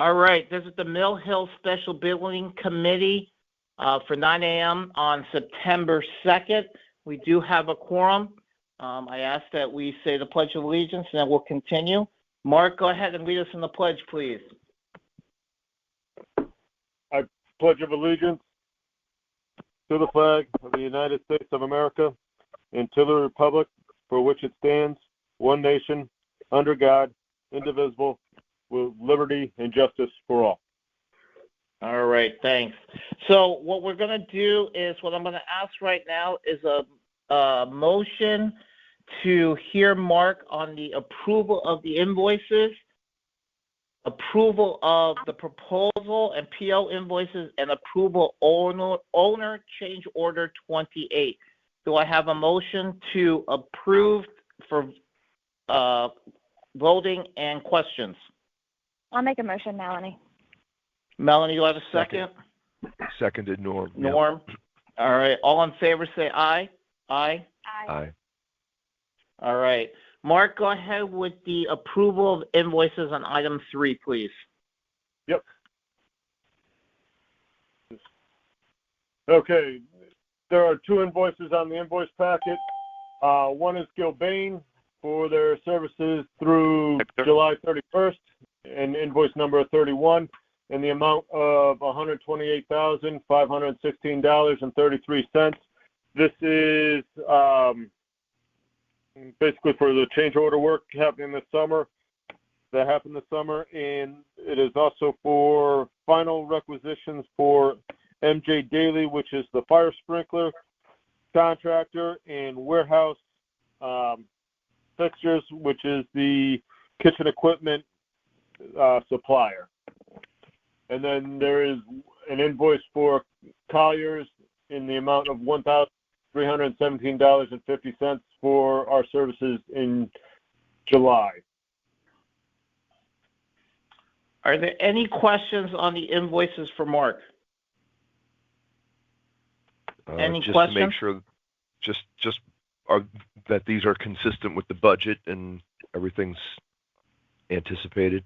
All right, this is the Mill Hill Special Billing Committee for 9 a.m. on September 2nd. We do have a quorum. I ask that we say the Pledge of Allegiance, and then we'll continue. Mark, go ahead and read us in the pledge, please. I pledge of allegiance to the flag of the United States of America and to the republic for which it stands, one nation, under God, indivisible, with liberty and justice for all. All right, thanks. So what we're going to do is, what I'm going to ask right now is a motion to hear Mark on the approval of the invoices, approval of the proposal and PO invoices, and approval owner change order 28. Do I have a motion to approve for voting and questions? I'll make a motion, Melanie. Melanie, do I have a second? Seconded, Norm. Norm. Yep. All right. All in favor, say aye. Aye. Aye. All right. Mark, go ahead with the approval of invoices on item 3, please. Yep. Okay. There are 2 invoices on the invoice packet. One is Gilbane for their services through July 31st, and invoice number 31, in the amount of $128,516.33. This is basically for the change order work happening this summer, that happened this summer, and it is also for final requisitions for MJ Daly, which is the fire sprinkler contractor, and warehouse fixtures, which is the kitchen equipment supplier. And then there is an invoice for Colliers in the amount of $1,317.50 for our services in July. Are there any questions on the invoices for Mark? Any just questions? To make sure, that these are consistent with the budget and everything's anticipated?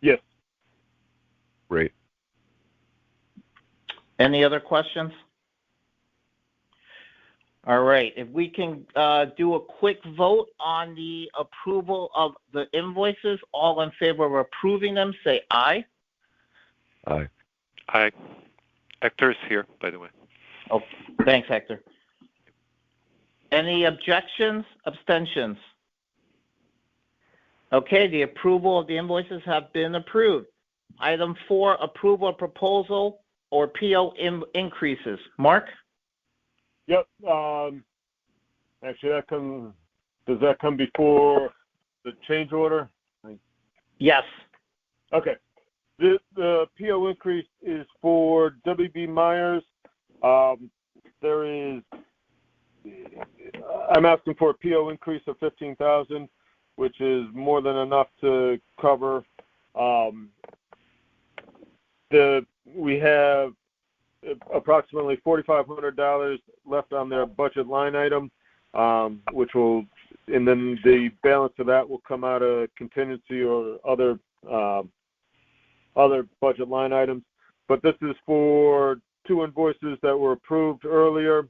Yes. Great. Any other questions? All right. If we can do a quick vote on the approval of the invoices, all in favor of approving them, say aye. Aye. Aye. Hector's here, by the way. Oh, thanks, Hector. Any objections, abstentions? Okay, the approval of the invoices have been approved. Item 4, approval of proposal or PO increases. Mark? Yep. Actually, does that come before the change order? Yes. Okay. The PO increase is for WB Myers. I'm asking for a PO increase of $15,000, which is more than enough to cover. We have approximately $4,500 left on their budget line item, and then the balance of that will come out of contingency or other budget line items. But this is for 2 invoices that were approved earlier.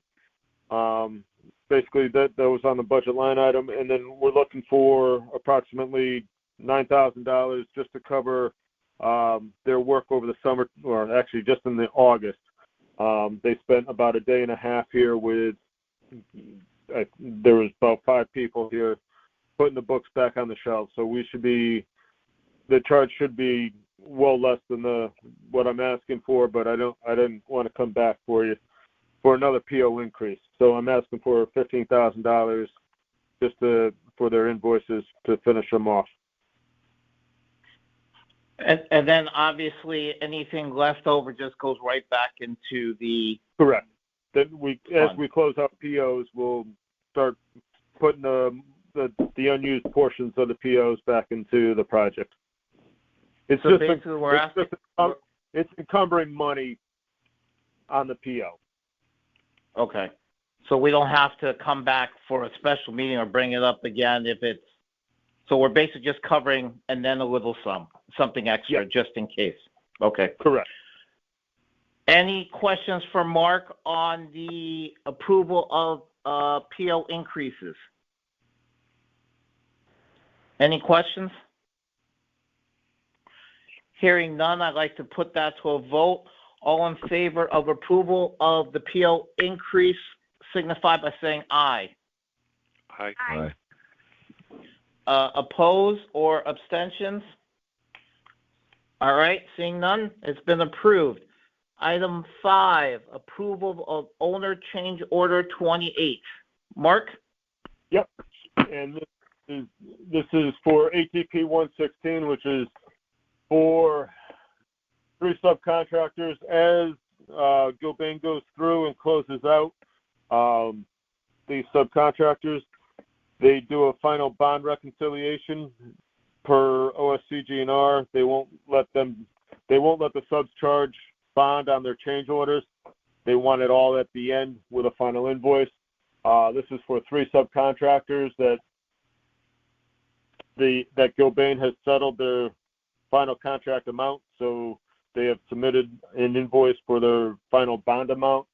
Basically, that was on the budget line item, and then we're looking for approximately $9,000 just to cover their work over the summer, or actually just in the August. They spent about a day and a half here with, there was about 5 people here putting the books back on the shelves. So the charge should be well less than what I'm asking for, but I didn't want to come back for you for another PO increase. So I'm asking for $15,000 just for their invoices to finish them off. And then obviously anything left over just goes right back into the... Correct. Then as we close out POs, we'll start putting the unused portions of the POs back into the project. It's encumbering money on the PO. Okay. So we don't have to come back for a special meeting or bring it up again if it's So we're basically just covering and then a little something extra just in case. Okay. Correct. Any questions for Mark on the approval of PO increases? Any questions? Hearing none, I'd like to put that to a vote. All in favor of approval of the PO increase signify by saying aye. Aye. Aye. Oppose or abstentions? All right, seeing none, it's been approved. Item 5, approval of owner change order 28. Mark? Yep. And this is for ATP 116, which is for 3 subcontractors. As Gilbane goes through and closes out these subcontractors, they do a final bond reconciliation per OSCGNR. They won't let the subs charge bond on their change orders. They want it all at the end with a final invoice. This is for 3 subcontractors that Gilbane has settled their final contract amount, so they have submitted an invoice for their final bond amount.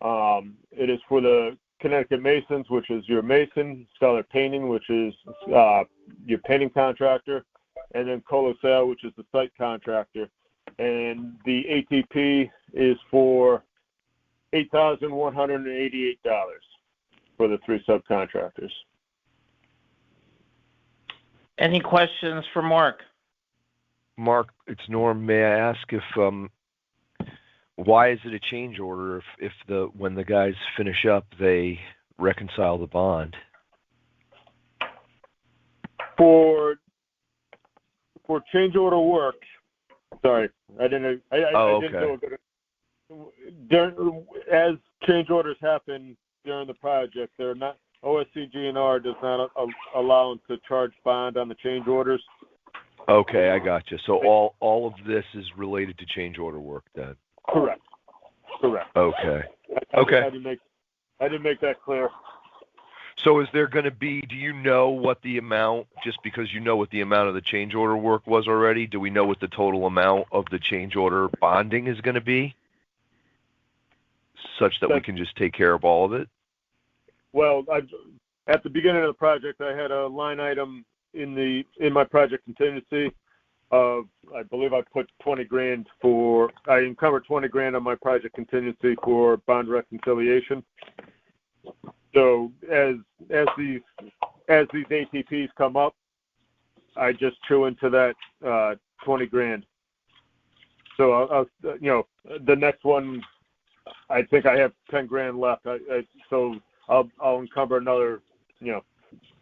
It is for the Connecticut Masons, which is your mason, Stellar Painting, which is your painting contractor, and then Colosale, which is the site contractor. And the ATP is for $8,188 for the 3 subcontractors. Any questions for Mark? Mark, it's Norm. May I ask if why is it a change order if when the guys finish up they reconcile the bond? For change order work, sorry, I didn't. Okay. As change orders happen during the project, they're not. OSCGNR does not allow them to charge bond on the change orders. Okay, I got you. So all of this is related to change order work then? Correct. Okay. I didn't make that clear. So is there going to be, do you know what the amount, just because you know what the amount of the change order work was already, do we know what the total amount of the change order bonding is going to be? Such that we can just take care of all of it? Well, at the beginning of the project, I had a line item in my project contingency of, I believe I put $20,000 I encumbered $20,000 on my project contingency for bond reconciliation. So as these ATPs come up, I just chew into that $20,000. So I'll the next one, I think I have $10,000 left. So I'll encumber another,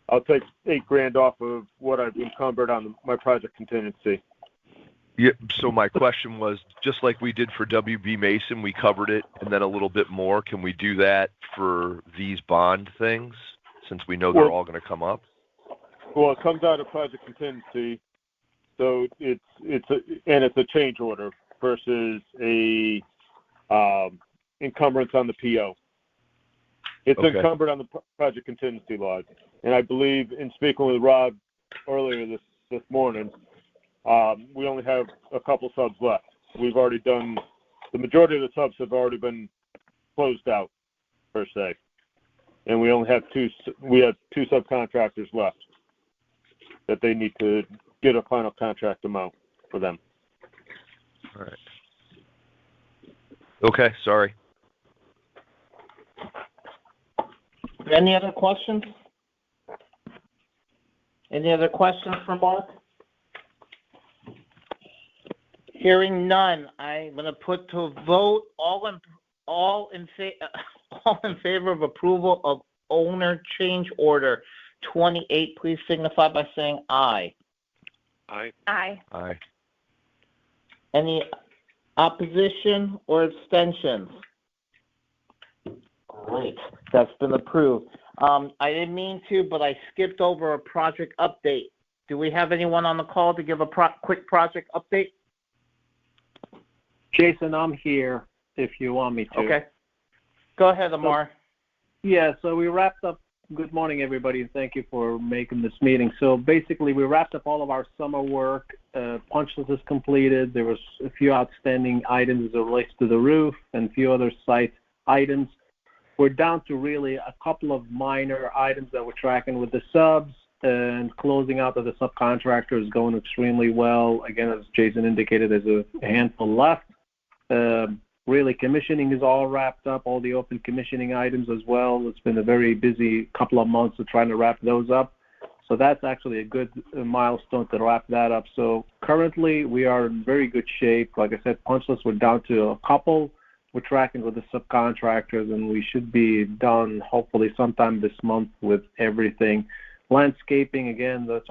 I'll take $8,000 off of what I've encumbered on my project contingency. Yeah. So my question was, just like we did for WB Mason, we covered it and then a little bit more. Can we do that for these bond things, since we know they're all going to come up? Well, it comes out of project contingency, so it's a change order versus a encumbrance on the PO. It's Okay. encumbered on the project contingency log, and I believe in speaking with Rob earlier this morning, we only have a couple subs left. We've already done the majority of the subs have already been closed out per se, and we only have two subcontractors left that they need to get a final contract amount for them. All right. Okay. Sorry. Any other questions? Any other questions for Mark? Hearing none, I'm going to put to a vote all in favor of approval of owner change order 28. Please signify by saying aye. Aye. Aye. Aye. Any opposition or abstentions? Great, that's been approved. I didn't mean to, but I skipped over a project update. Do we have anyone on the call to give a quick project update? Jason, I'm here if you want me to. Okay. Go ahead, Amar. Yeah, so we wrapped up Good morning, everybody. Thank you for making this meeting. So basically, we wrapped up all of our summer work. Punch list is completed. There was a few outstanding items as it relates to the roof and a few other site items. We're down to really a couple of minor items that we're tracking with the subs, and closing out of the subcontractor is going extremely well. Again, as Jason indicated, there's a handful left. Really, commissioning is all wrapped up, all the open commissioning items as well. It's been a very busy couple of months of trying to wrap those up. So that's actually a good milestone to wrap that up. So currently, we are in very good shape. Like I said, punch list, we're down to a couple. We're tracking with the subcontractors, and we should be done hopefully sometime this month with everything. Landscaping, again, that's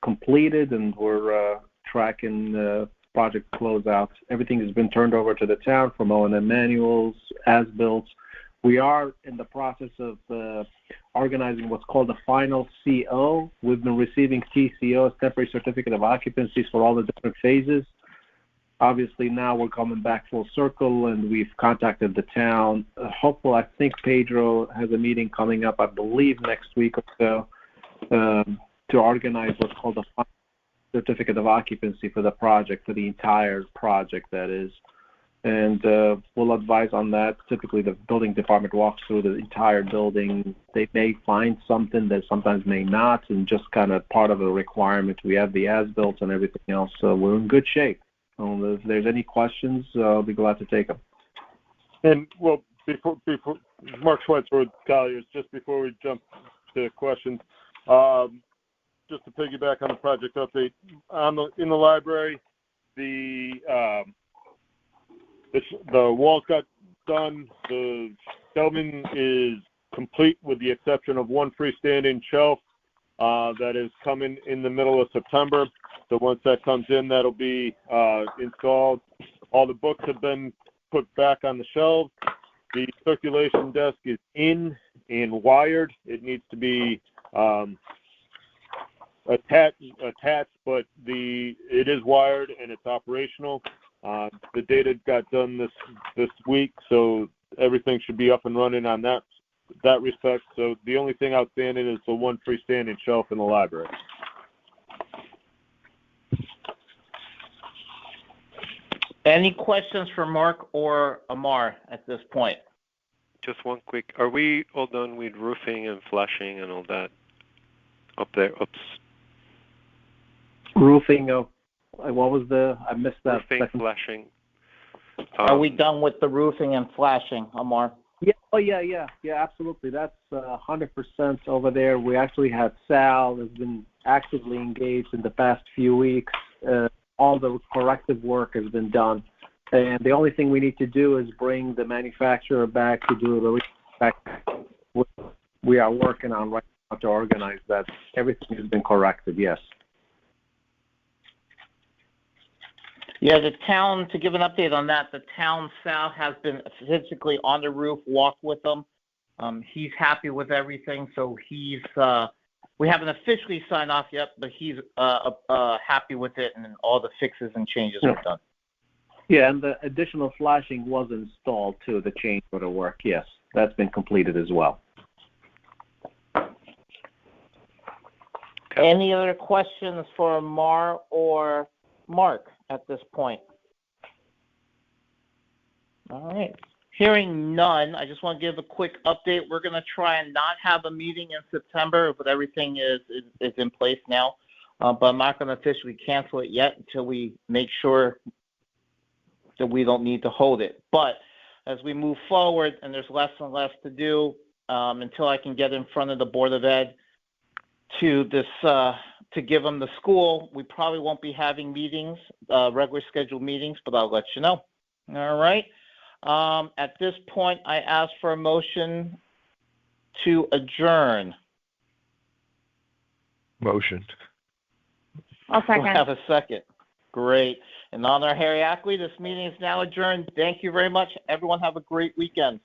completed, and we're tracking project closeouts. Everything has been turned over to the town from O&M manuals, as-built. We are in the process of organizing what's called the final CO. We've been receiving TCOs, temporary certificate of occupancies, for all the different phases. Obviously, now we're coming back full circle, and we've contacted the town. Hopefully, I think Pedro has a meeting coming up, I believe, next week or so, to organize what's called the final certificate of occupancy for the project, for the entire project, that is. And we'll advise on that. Typically, the building department walks through the entire building. They may find something that sometimes may not, and just kind of part of a requirement. We have the as-built and everything else, so we're in good shape. If there's any questions, I'll be glad to take them. And, well, before Mark Schweitzer with Colliers, just before we jump to questions, just to piggyback on the project update, in the library, the walls got done. The shelving is complete with the exception of one freestanding shelf that is coming in the middle of September. So once that comes in, that'll be installed. All the books have been put back on the shelves. The circulation desk is in and wired. It needs to be attached, but it is wired and it's operational. The data got done this week, so everything should be up and running on that respect. So the only thing outstanding is the one freestanding shelf in the library. Any questions for Mark or Amar at this point? Just one quick. Are we all done with roofing and flashing and all that up there? Oops. Roofing, what was I missed that. Roofing, flashing. Are we done with the roofing and flashing, Amar? Yeah. Oh, yeah, absolutely. That's 100% over there. We actually had Sal has been actively engaged in the past few weeks. All the corrective work has been done. And the only thing we need to do is bring the manufacturer back to do the respect. We are working on right now to organize that. Everything has been corrected, yes. Yeah, the town, to give an update on that, the town Sal has been physically on the roof, walked with them. He's happy with everything, so we haven't officially signed off yet, but he's happy with it and all the fixes and changes we've done. Yeah, and the additional flashing was installed too, the change order work. Yes, that's been completed as well. Any other questions for Amar or Mark at this point? All right. Hearing none, I just want to give a quick update. We're going to try and not have a meeting in September, but everything is in place now. But I'm not going to officially cancel it yet until we make sure that we don't need to hold it. But as we move forward and there's less and less to do, until I can get in front of the Board of Ed to give them the school, we probably won't be having meetings, regular scheduled meetings, but I'll let you know. All right. At this point, I ask for a motion to adjourn. Motion. I'll second. We'll have a second. Great. In honor of Harry Ackley, this meeting is now adjourned. Thank you very much. Everyone have a great weekend.